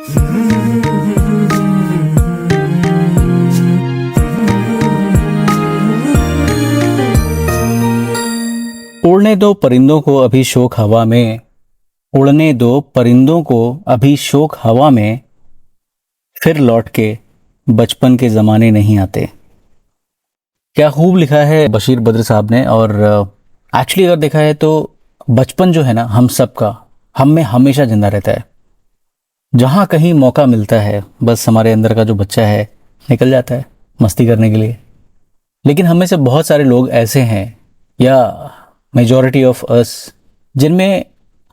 उड़ने दो परिंदों को अभी शोक हवा में, उड़ने दो परिंदों को अभी शोक हवा में, फिर लौट के बचपन के ज़माने नहीं आते। क्या खूब लिखा है बशीर बद्र साहब ने। और एक्चुअली अगर देखा है तो बचपन जो है ना, हम सब का, हम में हमेशा जिंदा रहता है। जहाँ कहीं मौका मिलता है बस हमारे अंदर का जो बच्चा है निकल जाता है मस्ती करने के लिए। लेकिन हम में से बहुत सारे लोग ऐसे हैं, या मेजॉरिटी ऑफ अस, जिनमें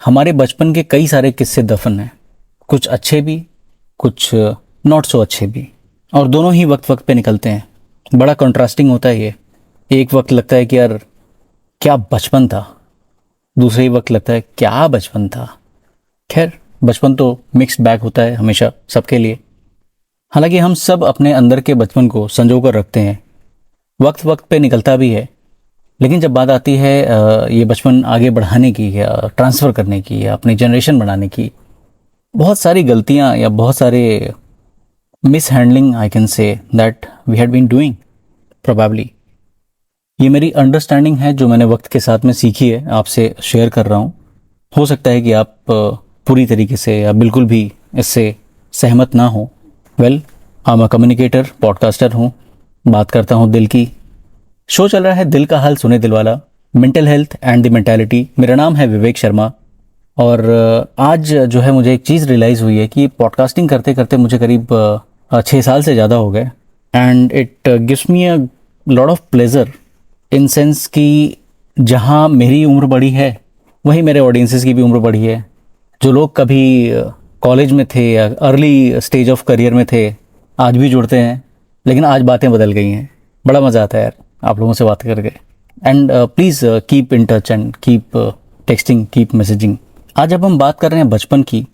हमारे बचपन के कई सारे किस्से दफन हैं। कुछ अच्छे भी, कुछ नॉट सो अच्छे भी, और दोनों ही वक्त वक्त पे निकलते हैं। बड़ा कंट्रास्टिंग होता है ये। एक वक्त लगता है कि यार क्या बचपन था, दूसरे ही वक्त लगता है क्या बचपन था। खैर, बचपन तो मिक्स्ड बैग होता है हमेशा सबके लिए। हालांकि हम सब अपने अंदर के बचपन को संजो कर रखते हैं, वक्त वक्त पे निकलता भी है। लेकिन जब बात आती है ये बचपन आगे बढ़ाने की या ट्रांसफ़र करने की या अपनी जनरेशन बढ़ाने की, बहुत सारी गलतियां या बहुत सारे mishandling I can say that we had been doing probably. ये मेरी अंडरस्टैंडिंग है जो मैंने वक्त के साथ में सीखी है, आपसे शेयर कर रहा हूँ। हो सकता है कि आप पूरी तरीके से या बिल्कुल भी इससे सहमत ना हो। Well, I am a communicator, podcaster हूँ, बात करता हूँ दिल की। शो चल रहा है दिल का हाल सुने दिल वाला, mental health and the mentality. मेरा नाम है विवेक शर्मा। और आज जो है मुझे एक चीज़ रियलाइज़ हुई है कि पॉडकास्टिंग करते करते मुझे करीब 6 साल से ज़्यादा हो गए। And it gives me a lot of pleasure in sense कि जहाँ मेरी उम्र बढ़ी है वहीं मेरे ऑडियंसेस की भी उम्र बढ़ी है। जो लोग कभी कॉलेज में थे या अर्ली स्टेज ऑफ करियर में थे आज भी जुड़ते हैं, लेकिन आज बातें बदल गई हैं। बड़ा मज़ा आता है यार आप लोगों से बात करके। And please keep in touch and keep texting, keep messaging. आज जब हम बात कर रहे हैं बचपन की,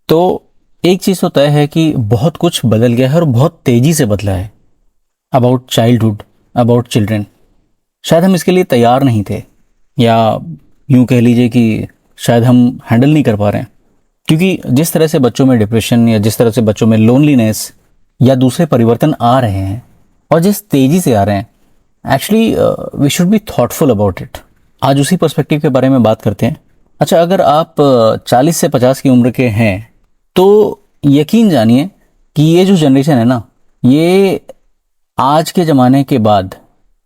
तो एक चीज़ तो तय है कि बहुत कुछ बदल गया है और बहुत तेज़ी से बदला है अबाउट चाइल्डहुड, अबाउट चिल्ड्रन। शायद हम इसके लिए तैयार नहीं थे, या यूँ कह लीजिए कि शायद हम हैंडल नहीं कर पा रहे हैं। क्योंकि जिस तरह से बच्चों में डिप्रेशन या जिस तरह से बच्चों में लोनलीनेस या दूसरे परिवर्तन आ रहे हैं और जिस तेज़ी से आ रहे हैं, actually we should be thoughtful about it. आज उसी पर्सपेक्टिव के बारे में बात करते हैं। अच्छा, अगर आप 40 से 50 की उम्र के हैं तो यकीन जानिए कि ये जो जनरेशन है ना, ये आज के ज़माने के बाद,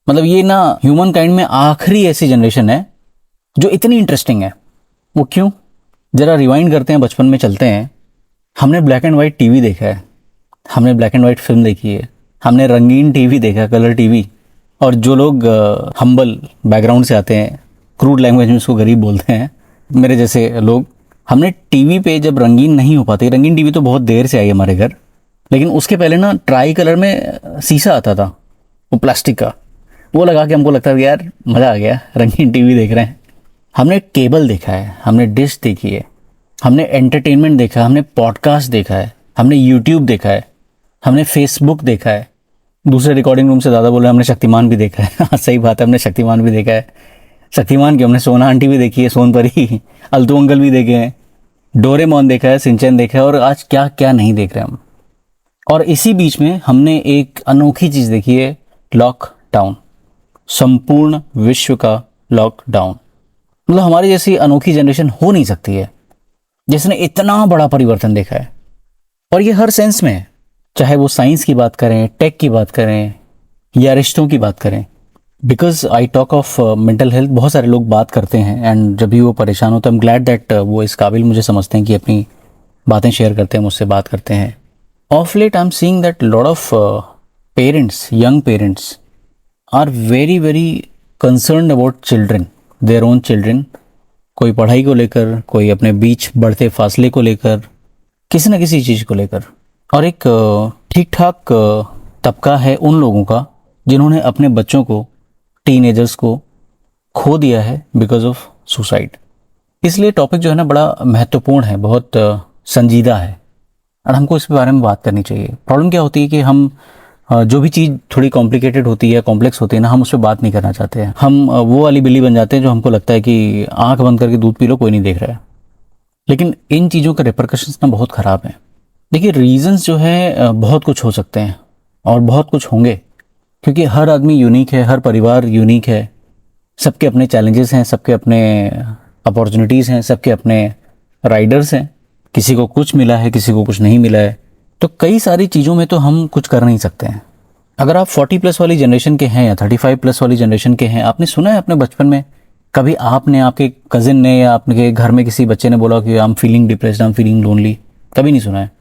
मतलब ये ना ह्यूमन काइंड में आखिरी ऐसी जनरेशन है जो इतनी इंटरेस्टिंग है। वो क्यों? ज़रा रिवाइंड करते हैं, बचपन में चलते हैं। हमने ब्लैक एंड वाइट टीवी देखा है, हमने ब्लैक एंड वाइट फिल्म देखी है, हमने रंगीन टीवी देखा, कलर टीवी। और जो लोग हम्बल बैकग्राउंड से आते हैं, क्रूड लैंग्वेज में उसको गरीब बोलते हैं, मेरे जैसे लोग, हमने टीवी पे जब रंगीन नहीं हो पाती, रंगीन टीवी तो बहुत देर से आई हमारे घर, लेकिन उसके पहले ना ट्राई कलर में शीशा आता था, वो प्लास्टिक का, वो लगा के हमको लगता था यार मज़ा आ गया, रंगीन टीवी देख रहे हैं। हमने केबल देखा है, हमने डिश देखी है, हमने एंटरटेनमेंट देखा है, हमने पॉडकास्ट देखा है, हमने यूट्यूब देखा है, हमने फेसबुक देखा है। दूसरे रिकॉर्डिंग रूम से ज़्यादा बोल रहे हैं, हमने शक्तिमान भी देखा है। हाँ सही बात है, हमने शक्तिमान भी देखा है। शक्तिमान की हमने सोना आंटी भी देखी है, सोनपरी, अल्तू अंकल भी देखे हैं, डोरेमोन देखा है, सिंचन देखा है, और आज क्या क्या नहीं देख रहे हम। और इसी बीच में हमने एक अनोखी चीज़ देखी है, लॉकडाउन, संपूर्ण विश्व का लॉकडाउन। मतलब हमारी जैसी अनोखी जनरेशन हो नहीं सकती है जिसने इतना बड़ा परिवर्तन देखा है। और ये हर सेंस में है, चाहे वो साइंस की बात करें, टेक की बात करें, या रिश्तों की बात करें। Because I talk of mental health, बहुत सारे लोग बात करते हैं, एंड जब भी वो परेशान होते हैं, आई एम ग्लैड दैट वो इस काबिल मुझे समझते हैं कि अपनी बातें शेयर करते हैं, मुझसे बात करते हैं। Of late I am seeing that lot of parents, young parents are very very concerned about children, their own children. कोई पढ़ाई को लेकर, कोई अपने बीच बढ़ते फासले को लेकर, किसी न किसी चीज़ को लेकर। और एक ठीक ठाक तबका है उन लोगों का जिन्होंने अपने बच्चों को, टीनेजर्स को खो दिया है बिकॉज ऑफ सुसाइड। इसलिए टॉपिक जो है ना बड़ा महत्वपूर्ण है, बहुत संजीदा है, और हमको इसके बारे में बात करनी चाहिए। प्रॉब्लम क्या होती है कि हम जो भी चीज़ थोड़ी कॉम्प्लिकेटेड होती है, कॉम्प्लेक्स होती है ना, हम उस पर बात नहीं करना चाहते हैं। हम वो वाली बिल्ली बन जाते हैं जो हमको लगता है कि आंख बंद करके दूध पी लो, कोई नहीं देख रहा है। लेकिन इन चीज़ों के रिपरकशंस ना बहुत ख़राब हैं। देखिए रीजंस जो है बहुत कुछ हो सकते हैं और बहुत कुछ होंगे, क्योंकि हर आदमी यूनिक है, हर परिवार यूनिक है, सबके अपने चैलेंजेस हैं, सबके अपने अपॉर्चुनिटीज़ हैं, सबके अपने राइडर्स हैं। किसी को कुछ मिला है, किसी को कुछ नहीं मिला है, तो कई सारी चीज़ों में तो हम कुछ कर नहीं सकते हैं। अगर आप 40+ वाली जनरेशन के हैं या 35+ वाली जनरेशन के हैं, आपने सुना है अपने बचपन में कभी आपने, आपके कजिन ने या आपके घर में किसी बच्चे ने बोला कि I am feeling depressed, I am feeling lonely? कभी नहीं सुना है।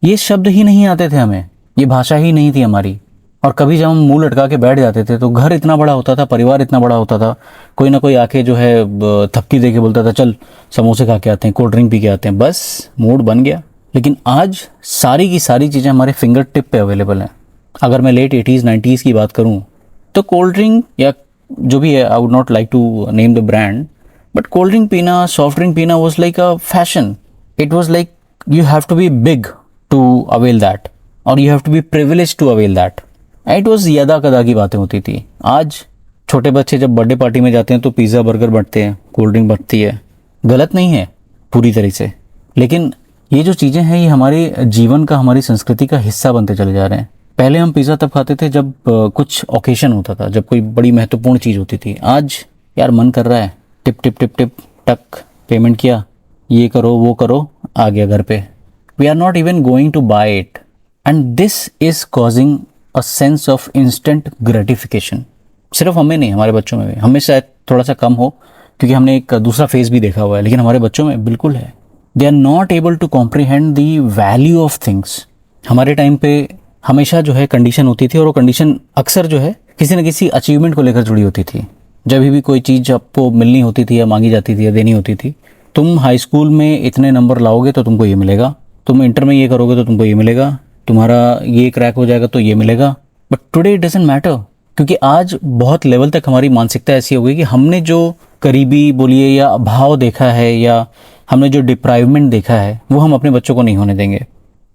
ये शब्द ही नहीं आते थे हमें, ये भाषा ही नहीं थी हमारी। और कभी जब हम मुंह लटका के बैठ जाते थे तो घर इतना बड़ा होता था, परिवार इतना बड़ा होता था, कोई ना कोई आके जो है थपकी दे के बोलता था चल समोसे खा के आते हैं, कोल्ड ड्रिंक पी के आते हैं, बस मूड बन गया। लेकिन आज सारी की सारी चीज़ें हमारे फिंगर टिप पे अवेलेबल हैं। अगर मैं लेट 80s 90s की बात करूं तो कोल्ड ड्रिंक या जो भी है, I would not like to name the brand, but cold drink पीना, सॉफ्ट ड्रिंक पीना was like a fashion. It was like you have to be big to avail that, और you have to be privilege to avail that. It was यदा कदा की बातें होती थी। आज छोटे बच्चे जब बर्थडे पार्टी में जाते हैं तो पिज़्ज़ा बर्गर बढ़ते हैं, कोल्ड ड्रिंक बढ़ती है। गलत नहीं है पूरी तरह से, लेकिन ये जो चीज़ें हैं ये हमारे जीवन का, हमारी संस्कृति का हिस्सा बनते चले जा रहे हैं। पहले हम पिज़्ज़ा तब खाते थे जब कुछ ओकेशन होता था, जब कोई बड़ी महत्वपूर्ण चीज़ होती थी। आज यार मन कर रहा है, टिप टिप टिप टिप टक, पेमेंट किया, ये करो वो करो, आ गया घर पे। We are not even going to buy it, and this is causing a sense of instant gratification. सिर्फ हमें नहीं, हमारे बच्चों में भी। हमें शायद थोड़ा सा कम हो क्योंकि हमने एक दूसरा फेज भी देखा हुआ है, लेकिन हमारे बच्चों में बिल्कुल है। They are not able to comprehend the value of things. हमारे टाइम पे हमेशा जो है कंडीशन होती थी, और वो कंडीशन अक्सर जो है किसी न किसी अचीवमेंट को लेकर जुड़ी होती थी। जब भी कोई चीज़ आपको मिलनी होती थी या मांगी जाती थी या देनी होती थी, तुम हाई स्कूल में इतने नंबर लाओगे तो तुमको ये मिलेगा, तुम इंटर में ये करोगे तो तुमको ये मिलेगा, तुम्हारा ये क्रैक हो जाएगा तो ये मिलेगा। But today it doesn't matter, क्योंकि आज बहुत लेवल तक हमारी मानसिकता ऐसी हो गई कि हमने जो करीबी बोलिए या अभाव देखा है, या हमने जो डिप्राइवमेंट देखा है, वो हम अपने बच्चों को नहीं होने देंगे।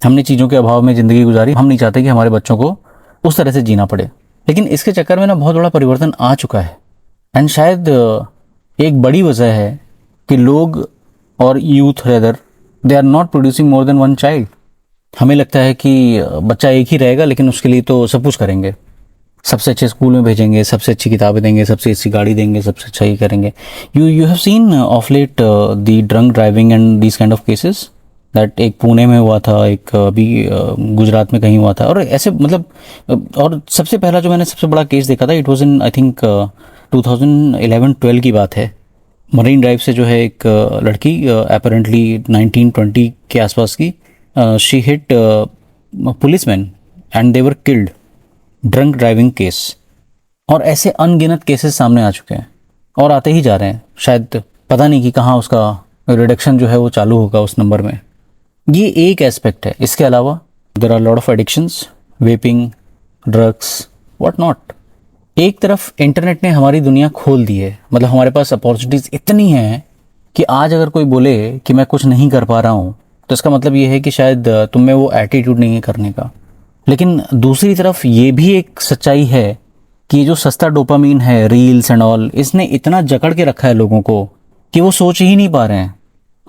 हमने चीज़ों के अभाव में ज़िंदगी गुजारी, हम नहीं चाहते कि हमारे बच्चों को उस तरह से जीना पड़े। लेकिन इसके चक्कर में ना बहुत बड़ा परिवर्तन आ चुका है, एंड शायद एक बड़ी वजह है कि लोग और youth rather they are not producing more than one child. हमें लगता है कि बच्चा एक ही रहेगा, लेकिन उसके लिए तो सब कुछ करेंगे, सबसे अच्छे स्कूल में भेजेंगे, सबसे अच्छी किताबें देंगे, सबसे अच्छी गाड़ी देंगे, सबसे अच्छा ही करेंगे। You have seen of let the drunk driving and these kind of cases that, एक पुणे में हुआ था, एक अभी गुजरात में कहीं हुआ था, और ऐसे मतलब और सबसे पहला जो मैंने सबसे बड़ा केस देखा था, it was in I think 2011-12 की बात है। मरीन ड्राइव से जो है एक लड़की अपेरेंटली 19-20 के आसपास की, she hit policeman and they were killed, drunk driving case. और ऐसे अनगिनत केसेस सामने आ चुके हैं और आते ही जा रहे हैं। शायद पता नहीं कि कहाँ उसका रिडक्शन जो है वो चालू होगा उस नंबर में। ये एक एस्पेक्ट है। इसके अलावा there are lot of addictions, vaping, drugs, what not. एक तरफ इंटरनेट ने हमारी दुनिया खोल दी है, मतलब हमारे पास अपॉर्चुनिटीज़ इतनी हैं कि आज अगर कोई बोले कि मैं कुछ नहीं कर पा रहा हूँ, तो इसका मतलब ये है कि शायद तुम में वो एटीट्यूड नहीं है करने का। लेकिन दूसरी तरफ ये भी एक सच्चाई है कि ये जो सस्ता डोपामीन है, रील्स एंड ऑल, इसने इतना जकड़ के रखा है लोगों को कि वो सोच ही नहीं पा रहे हैं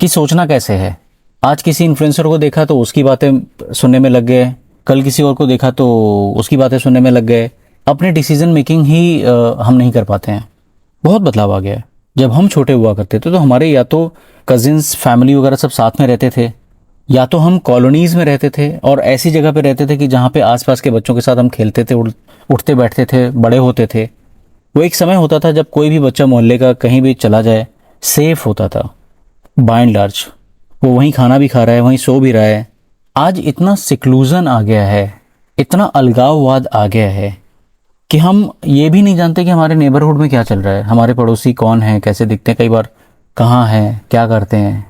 कि सोचना कैसे है। आज किसी इन्फ्लुएंसर को देखा तो उसकी बातें सुनने में लग गए, कल किसी और को देखा तो उसकी बातें सुनने में लग गए। अपने डिसीजन मेकिंग ही हम नहीं कर पाते हैं। बहुत बदलाव आ गया है। जब हम छोटे हुआ करते थे तो हमारे या तो कजिन्स, फैमिली वगैरह सब साथ में रहते थे, या तो हम कॉलोनीज़ में रहते थे और ऐसी जगह पे रहते थे कि जहाँ पे आसपास के बच्चों के साथ हम खेलते थे, उठते बैठते थे, बड़े होते थे। वो एक समय होता था जब कोई भी बच्चा मोहल्ले का कहीं भी चला जाए सेफ होता था। बाय एंड लार्ज वो वहीं खाना भी खा रहा है, वहीं सो भी रहा है। आज इतना सिक्लूजन आ गया है, इतना अलगाववाद आ गया है कि हम ये भी नहीं जानते कि हमारे नेबरहुड में क्या चल रहा है, हमारे पड़ोसी कौन हैं, कैसे दिखते हैं, कई बार कहाँ हैं, क्या करते हैं,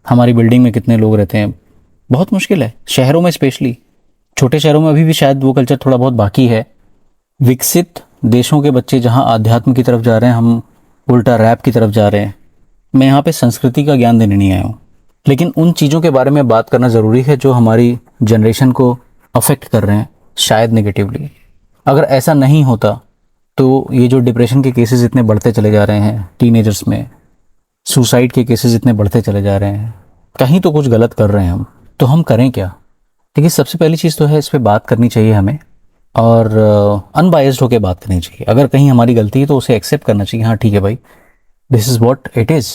हमारी बिल्डिंग में कितने लोग रहते हैं। बहुत मुश्किल है शहरों में, स्पेशली छोटे शहरों में अभी भी शायद वो कल्चर थोड़ा बहुत बाकी है। विकसित देशों के बच्चे जहाँ आध्यात्म की तरफ जा रहे हैं, हम उल्टा रैप की तरफ जा रहे हैं। मैं यहाँ पे संस्कृति का ज्ञान देने नहीं आया हूँ, लेकिन उन चीज़ों के बारे में बात करना ज़रूरी है जो हमारी जनरेशन को अफेक्ट कर रहे हैं, शायद नेगेटिवली। अगर ऐसा नहीं होता तो ये जो डिप्रेशन के केसेस इतने बढ़ते चले जा रहे हैं टीनेजर्स में, सुसाइड के केसेस इतने बढ़ते चले जा रहे हैं, कहीं तो कुछ गलत कर रहे हैं हम। तो हम करें क्या? देखिए, सबसे पहली चीज़ तो है, इस पे बात करनी चाहिए हमें, और अनबायस्ड होकर बात करनी चाहिए। अगर कहीं हमारी गलती है तो उसे एक्सेप्ट करना चाहिए, हाँ ठीक है भाई, this is what it is,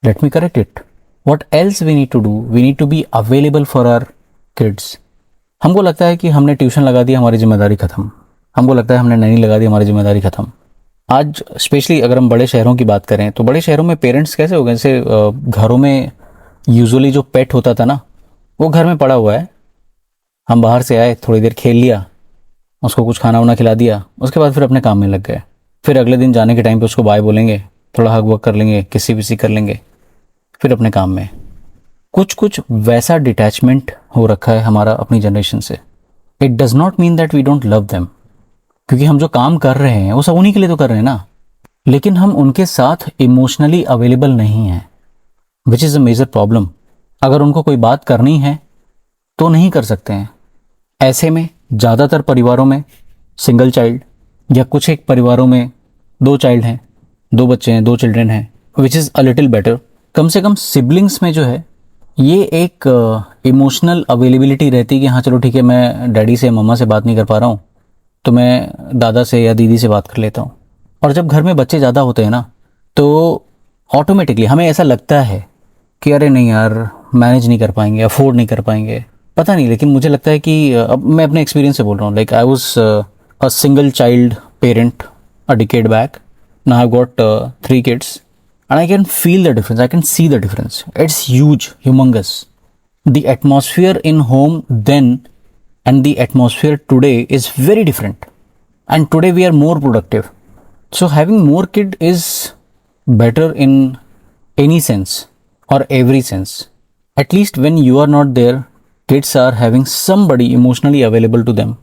let me correct it. What else we need to do, we need to be available for our kids. हमको लगता है कि हमने ट्यूशन लगा दिया, हमारी जिम्मेदारी खत्म। हमको लगता है हमने नैनी लगा दी, हमारी जिम्मेदारी खत्म। आज स्पेशली अगर हम बड़े शहरों की बात करें तो बड़े शहरों में पेरेंट्स कैसे हो गए, जैसे घरों में यूजुअली जो पेट होता था ना, वो घर में पड़ा हुआ है, हम बाहर से आए, थोड़ी देर खेल लिया, उसको कुछ खाना वाना खिला दिया, उसके बाद फिर अपने काम में लग गए। फिर अगले दिन जाने के टाइम पे उसको बाय बोलेंगे, थोड़ा हग वग कर लेंगे, किसी विसी कर लेंगे, फिर अपने काम में। कुछ कुछ वैसा डिटैचमेंट हो रखा है हमारा अपनी जनरेशन से। It does not mean that we don't love them, क्योंकि हम जो काम कर रहे हैं वो सब उन्हीं के लिए तो कर रहे हैं ना, लेकिन हम उनके साथ इमोशनली अवेलेबल नहीं हैं, which is a major problem. अगर उनको कोई बात करनी है तो नहीं कर सकते हैं। ऐसे में ज़्यादातर परिवारों में सिंगल चाइल्ड, या कुछ एक परिवारों में 2 चाइल्ड हैं, 2 बच्चे हैं, 2 चिल्ड्रन हैं, which is a little better. कम से कम सिबलिंग्स में जो है ये एक इमोशनल अवेलेबिलिटी रहती है कि हाँ चलो ठीक है, मैं डैडी से मम्मा से बात नहीं कर पा रहा हूँ तो मैं दादा से या दीदी से बात कर लेता हूँ। और जब घर में बच्चे ज़्यादा होते हैं ना, तो ऑटोमेटिकली हमें ऐसा लगता है कि अरे नहीं यार, मैनेज नहीं कर पाएंगे, अफोर्ड नहीं कर पाएंगे, पता नहीं। लेकिन मुझे लगता है कि अब मैं अपने एक्सपीरियंस से बोल रहा हूँ, like I was a single child parent a decade back, now I got 3 kids, and I can feel the difference, I can see the difference. It's huge, humongous. The atmosphere in home then and the atmosphere today is very different, and today we are more productive. So having more kid is better in any sense or every sense. At least when you are not there, kids are having somebody emotionally available to them.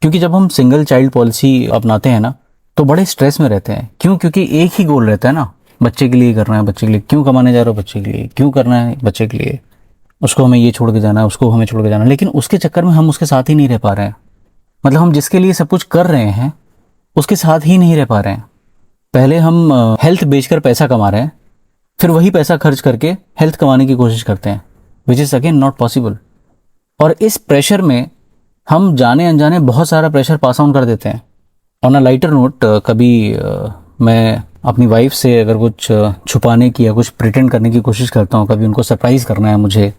क्योंकि जब हम single child policy अपनाते हैं ना, तो बड़े stress में रहते हैं। क्यों? क्योंकि एक ही गोल रहता है ना, बच्चे के लिए करना है, बच्चे के लिए क्यों कमाने जा रहे हो, बच्चे के लिए क्यों करना है, बच्चे के लिए, उसको हमें ये छोड़ के जाना है, उसको हमें छोड़ के जाना है। लेकिन उसके चक्कर में हम उसके साथ ही नहीं रह पा रहे हैं। मतलब हम जिसके लिए सब कुछ कर रहे हैं उसके साथ ही नहीं रह पा रहे हैं। पहले हम हेल्थ बेचकर पैसा कमा रहे हैं, फिर वही पैसा खर्च करके हेल्थ कमाने की कोशिश करते हैं, which is again not possible. और इस प्रेशर में हम जाने अनजाने बहुत सारा प्रेशर पास ऑन कर देते हैं। ऑन अ लाइटर नोट, कभी मैं अपनी वाइफ से अगर कुछ छुपाने की या कुछ प्रिटेंड करने की कोशिश करता हूँ, कभी उनको सरप्राइज़ करना है मुझे,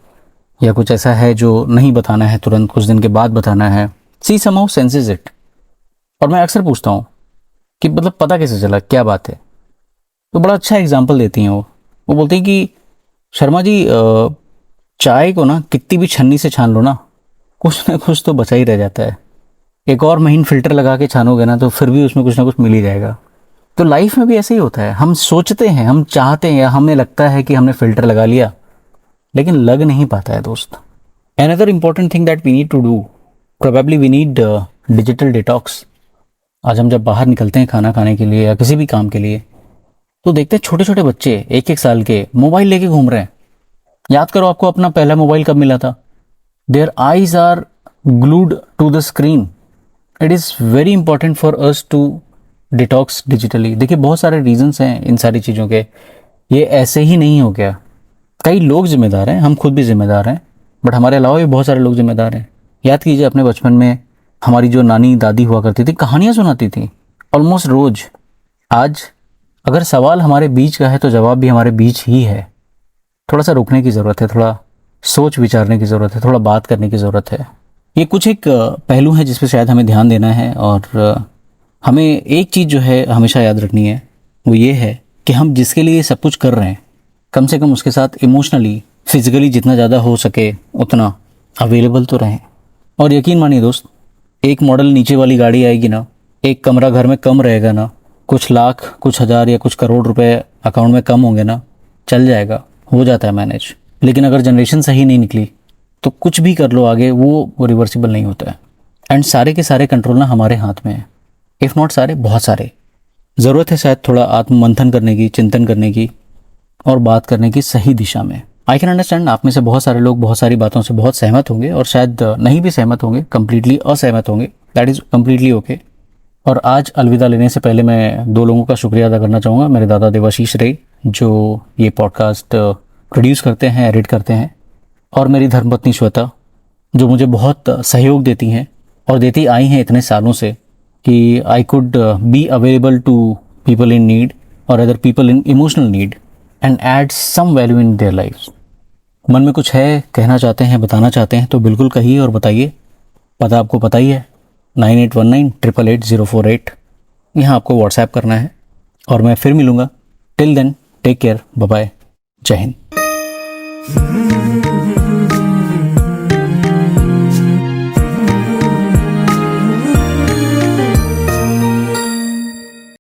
या कुछ ऐसा है जो नहीं बताना है, तुरंत कुछ दिन के बाद बताना है, सी समहाउ सेंसेस इट। और मैं अक्सर पूछता हूँ कि मतलब पता कैसे चला, क्या बात है? तो बड़ा अच्छा एग्जाम्पल देती हैं वो बोलती हैं कि शर्मा जी, चाय को ना कितनी भी छन्नी से छान लो ना, कुछ ना कुछ तो बचा ही रह जाता है। एक और महीन फिल्टर लगा के छानोगे ना तो फिर भी उसमें कुछ ना कुछ मिल ही जाएगा। तो लाइफ में भी ऐसे ही होता है। हम सोचते हैं, हम चाहते हैं, या हमें लगता है कि हमने फिल्टर लगा लिया, लेकिन लग नहीं पाता है दोस्त। Another important thing that we need to do, probably we need digital detox. आज हम जब बाहर निकलते हैं खाना खाने के लिए या किसी भी काम के लिए, तो देखते हैं छोटे छोटे बच्चे 1-1 साल के मोबाइल लेके घूम रहे हैं। याद करो आपको अपना पहला मोबाइल कब मिला था? Their eyes are glued to the screen. It is very important for us to detox digitally. देखिए, बहुत सारे रीजंस हैं इन सारी चीज़ों के, ये ऐसे ही नहीं हो गया। कई लोग जिम्मेदार हैं, हम खुद भी जिम्मेदार हैं, बट हमारे अलावा भी बहुत सारे लोग जिम्मेदार हैं। याद कीजिए अपने बचपन में हमारी जो नानी दादी हुआ करती थी, कहानियाँ सुनाती थी ऑलमोस्ट रोज। आज अगर सवाल हमारे बीच का है तो जवाब भी हमारे बीच ही है। थोड़ा सा रुकने की ज़रूरत है, थोड़ा सोच विचारने की ज़रूरत है, थोड़ा बात करने की ज़रूरत है। ये कुछ एक पहलू है जिस पर शायद हमें ध्यान देना है, और हमें एक चीज़ जो है हमेशा याद रखनी है, वो ये है कि हम जिसके लिए सब कुछ कर रहे हैं, कम से कम उसके साथ इमोशनली, फिजिकली जितना ज़्यादा हो सके उतना अवेलेबल तो रहें। और यकीन मानिए दोस्त, एक मॉडल नीचे वाली गाड़ी आएगी ना, एक कमरा घर में कम रहेगा ना, कुछ लाख, कुछ हज़ार या कुछ करोड़ रुपए अकाउंट में कम होंगे ना, चल जाएगा, हो जाता है मैनेज। लेकिन अगर जनरेशन सही नहीं निकली तो कुछ भी कर लो आगे, वो रिवर्सिबल नहीं होता है। एंड सारे के सारे कंट्रोल ना हमारे हाथ में है, इफ़ नॉट सारे, बहुत सारे। ज़रूरत है शायद थोड़ा आत्ममंथन करने की, चिंतन करने की, और बात करने की सही दिशा में। आई कैन अंडरस्टैंड आप में से बहुत सारे लोग बहुत सारी बातों से बहुत सहमत होंगे, और शायद नहीं भी सहमत होंगे, कम्प्लीटली असहमत होंगे, दैट इज़ कम्प्लीटली ओके। और आज अलविदा लेने से पहले मैं 2 लोगों का शुक्रिया अदा करना चाहूँगा। मेरे दादा देवाशीष रे, जो ये पॉडकास्ट प्रोड्यूस करते हैं, एडिट करते हैं, और मेरी धर्मपत्नी श्वेता, जो मुझे बहुत सहयोग देती हैं और देती आई हैं इतने सालों से, कि I could be available to people in need और other people in emotional need and add some value in their life. मन में कुछ है, कहना चाहते हैं, बताना चाहते हैं तो बिल्कुल कहिए और बताइए। पता आपको पता ही है, 9819888048। यहाँ आपको व्हाट्सएप करना है और मैं फिर मिलूँगा। Till then take care, bye bye, Jai Hind.